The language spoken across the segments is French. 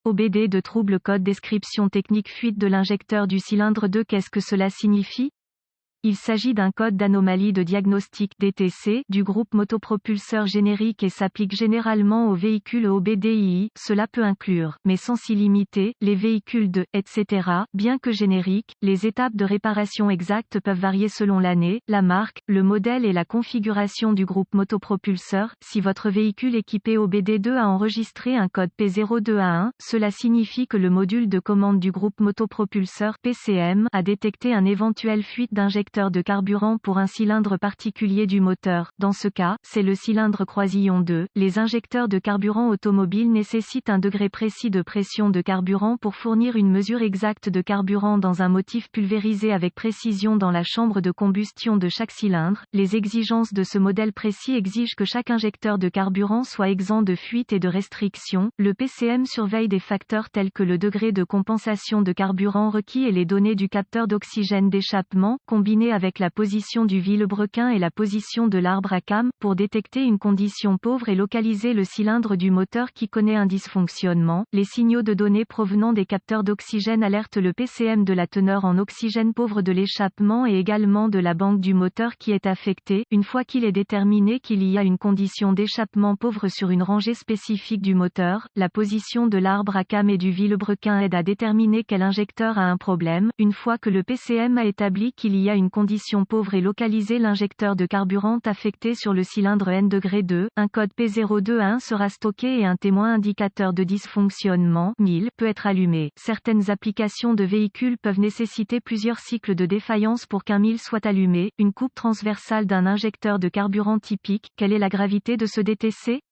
OBD de trouble code description technique fuite de l'injecteur du cylindre 2. Qu'est-ce que cela signifie? Il s'agit d'un code d'anomalie de diagnostic (DTC) du groupe motopropulseur générique et s'applique généralement aux véhicules OBDII. Cela peut inclure, mais sans s'y limiter, les véhicules de, etc. Bien que génériques, les étapes de réparation exactes peuvent varier selon l'année, la marque, le modèle et la configuration du groupe motopropulseur. Si votre véhicule équipé OBD2 a enregistré un code P02A1, cela signifie que le module de commande du groupe motopropulseur (PCM) a détecté un éventuel fuite d'injecteur de carburant pour un cylindre particulier du moteur. Dans ce cas, c'est le cylindre croisillon 2. Les injecteurs de carburant automobiles nécessitent un degré précis de pression de carburant pour fournir une mesure exacte de carburant dans un motif pulvérisé avec précision dans la chambre de combustion de chaque cylindre. Les exigences de ce modèle précis exigent que chaque injecteur de carburant soit exempt de fuite et de restriction. Le PCM surveille des facteurs tels que le degré de compensation de carburant requis et les données du capteur d'oxygène d'échappement, combiné avec la position du vilebrequin et la position de l'arbre à cames, pour détecter une condition pauvre et localiser le cylindre du moteur qui connaît un dysfonctionnement. Les signaux de données provenant des capteurs d'oxygène alertent le PCM de la teneur en oxygène pauvre de l'échappement et également de la banque du moteur qui est affectée. Une fois qu'il est déterminé qu'il y a une condition d'échappement pauvre sur une rangée spécifique du moteur, la position de l'arbre à cames et du vilebrequin aide à déterminer quel injecteur a un problème. Une fois que le PCM a établi qu'il y a une condition pauvre et localisé l'injecteur de carburant affecté sur le cylindre N°2, un code P02A1 sera stocké et un témoin indicateur de dysfonctionnement 1000 peut être allumé. Certaines applications de véhicules peuvent nécessiter plusieurs cycles de défaillance pour qu'un 1000 soit allumé. Une coupe transversale d'un injecteur de carburant typique. Quelle est la gravité de ce DTC?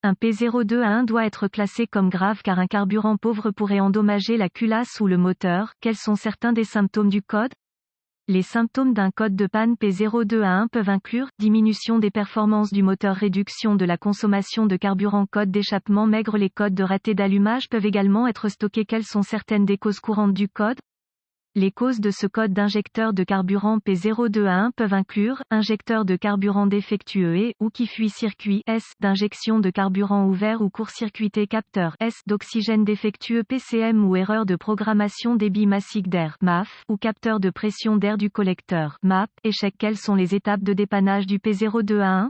Un P02A1 doit être classé comme grave car un carburant pauvre pourrait endommager la culasse ou le moteur. Quels sont certains des symptômes du code? Les symptômes d'un code de panne P02A1 peuvent inclure diminution des performances du moteur, réduction de la consommation de carburant, code d'échappement maigre. Les codes de raté d'allumage peuvent également être stockés. Quelles sont certaines des causes courantes du code? Les causes de ce code d'injecteur de carburant P02A1 peuvent inclure injecteur de carburant défectueux et ou qui fuit, circuit S d'injection de carburant ouvert ou court-circuité, capteur S d'oxygène défectueux, PCM ou erreur de programmation, débit massique d'air MAF ou capteur de pression d'air du collecteur MAP. Échec. Quelles sont les étapes de dépannage du P02A1?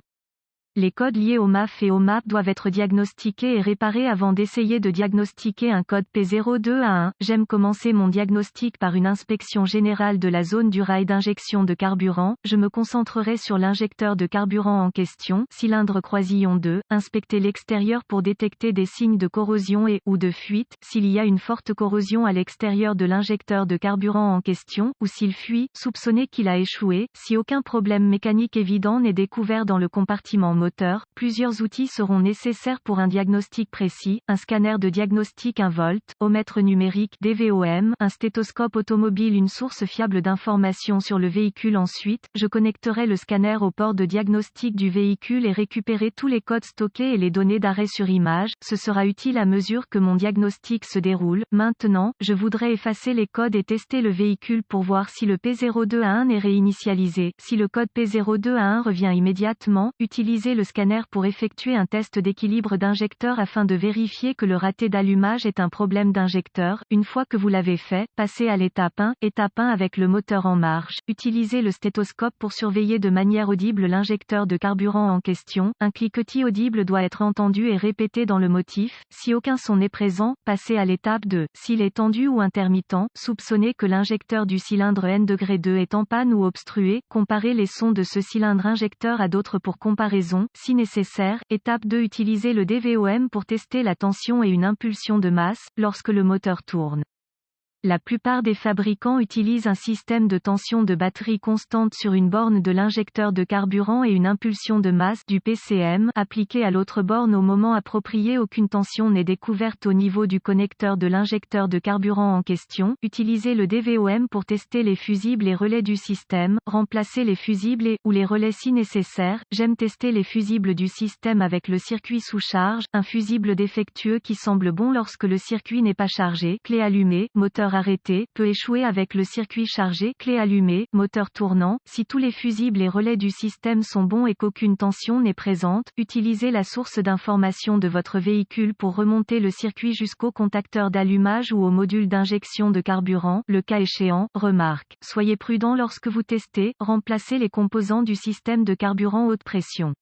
Les codes liés au MAF et au MAP doivent être diagnostiqués et réparés avant d'essayer de diagnostiquer un code P02A1. J'aime commencer mon diagnostic par une inspection générale de la zone du rail d'injection de carburant. Je me concentrerai sur l'injecteur de carburant en question, cylindre croisillon 2. Inspecter l'extérieur pour détecter des signes de corrosion et ou de fuite. S'il y a une forte corrosion à l'extérieur de l'injecteur de carburant en question, ou s'il fuit, soupçonnez qu'il a échoué. Si aucun problème mécanique évident n'est découvert dans le compartiment moteur, plusieurs outils seront nécessaires pour un diagnostic précis: un scanner de diagnostic, un voltomètre numérique DVOM, un stéthoscope automobile, une source fiable d'informations sur le véhicule. Ensuite, je connecterai le scanner au port de diagnostic du véhicule et récupérer tous les codes stockés et les données d'arrêt sur image. Ce sera utile à mesure que mon diagnostic se déroule. Maintenant, je voudrais effacer les codes et tester le véhicule pour voir si le P02A1 est réinitialisé. Si le code P02A1 revient immédiatement, utilisez le scanner pour effectuer un test d'équilibre d'injecteur afin de vérifier que le raté d'allumage est un problème d'injecteur. Une fois que vous l'avez fait, passez à l'étape 1, étape 1 avec le moteur en marche. Utilisez le stéthoscope pour surveiller de manière audible l'injecteur de carburant en question. Un cliquetis audible doit être entendu et répété dans le motif. Si aucun son n'est présent, passez à l'étape 2. S'il est tendu ou intermittent, soupçonnez que l'injecteur du cylindre N°2 est en panne ou obstrué. Comparez les sons de ce cylindre injecteur à d'autres pour comparaison. Si nécessaire, étape 2, utilisez le DVOM pour tester la tension et une impulsion de masse, lorsque le moteur tourne. La plupart des fabricants utilisent un système de tension de batterie constante sur une borne de l'injecteur de carburant et une impulsion de masse du PCM appliquée à l'autre borne au moment approprié. Aucune tension n'est découverte au niveau du connecteur de l'injecteur de carburant en question. Utilisez le DVOM pour tester les fusibles et relais du système. Remplacez les fusibles et ou les relais si nécessaire. J'aime tester les fusibles du système avec le circuit sous charge. Un fusible défectueux qui semble bon lorsque le circuit n'est pas chargé. Clé allumée, moteur arrêté, peut échouer avec le circuit chargé, clé allumée, moteur tournant. Si tous les fusibles et relais du système sont bons et qu'aucune tension n'est présente, utilisez la source d'information de votre véhicule pour remonter le circuit jusqu'au contacteur d'allumage ou au module d'injection de carburant, le cas échéant. Remarque: soyez prudent lorsque vous testez, remplacez les composants du système de carburant haute pression.